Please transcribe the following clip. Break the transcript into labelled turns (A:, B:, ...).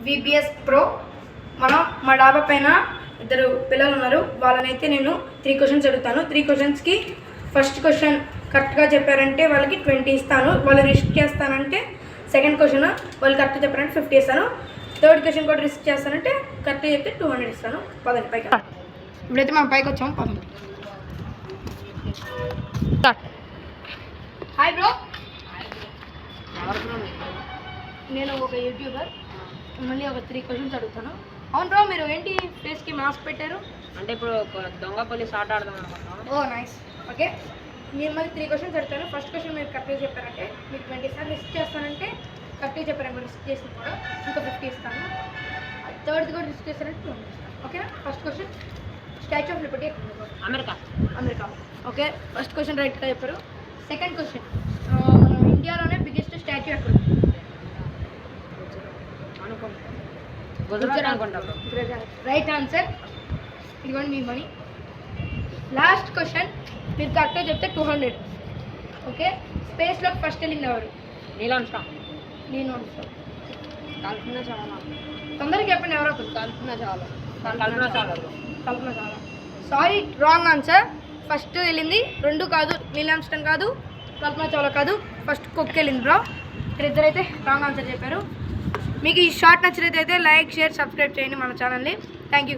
A: VBS Pro. మా డాబా పైన ఇద్దరు పిల్లలు ఉన్నారు. వాళ్ళనైతే నేను 3 క్వశ్చన్స్ అడుగుతాను. 3 క్వశ్చన్స్కి ఫస్ట్ క్వశ్చన్ కరెక్ట్గా చెప్పారంటే వాళ్ళకి 20 ఇస్తాను. వాళ్ళు రిస్క్ చేస్తానంటే సెకండ్ క్వశ్చన్ వాళ్ళు కరెక్ట్గా చెప్పారంటే 50 ఇస్తాను. థర్డ్ క్వశ్చన్ కూడా రిస్క్ చేస్తానంటే కరెక్ట్గా చెప్తే 200 ఇస్తాను. పదండి పైకి. ఇప్పుడైతే మనం పైకి వచ్చాము. పదండి. Hi bro. నేను ఒక యూట్యూబర్. మళ్ళీ ఒక 3 క్వశ్చన్స్ అడుగుతాను. అవును బ్రో, మీరు ఏంటి ఫేస్కి మాస్క్ పెట్టారు?
B: అంటే ఇప్పుడు దొంగ పోలీస్ ఆట ఆడదాం అనుకుంటున్నాను.
A: ఓ నైస్. ఓకే, మీరు మళ్ళీ 3 క్వశ్చన్స్ అడుగుతాను. ఫస్ట్ క్వశ్చన్ మీరు కరెక్ట్గా చెప్పారంటే మీకు 20 ఇస్తాను. రిస్క్ చేస్తానంటే కరెక్ట్గా చెప్పారంటే రిస్క్ చేసిన కూడా ఇంకా 50 ఇస్తాను. థర్డ్ది కూడా రిస్క్ చేస్తానంటే 200 ఇస్తాను. ఓకేనా? First question, statue of liberty America. Okay, first question రైట్గా చెప్పారు. సెకండ్ క్వశ్చన్, మన ఇండియాలోనే బిగ్గెస్ట్ స్టాచ్యూ ఎక్కడ? Right answer. ఇదిగోండి మీ మనీ. లాస్ట్ క్వశ్చన్, మీరు కరెక్ట్గా చెప్తే 200. ఓకే, స్పేస్లోకి ఫస్ట్ వెళ్ళింది ఎవరు?
B: Neil Armstrong.
A: కల్పన చావ్లా. తొందరగా చెప్పండి ఎవరో ఒకరు.
B: Kalpana Chawla.
A: Sorry, wrong answer. First వెళ్ళింది 2 కాదు, నీల్ ఆర్మ్స్ట్రాంగ్ కాదు, కల్పన చావ్లా కాదు, ఫస్ట్ కుక్ వెళ్ళింది బ్రో. ఇద్దరైతే రాంగ్ ఆన్సర్ చెప్పారు. మీకు ఈ షార్ట్ నచ్చినట్లయితే లైక్, షేర్, సబ్స్క్రైబ్ చేయండి మన ఛానల్ని. Thank you.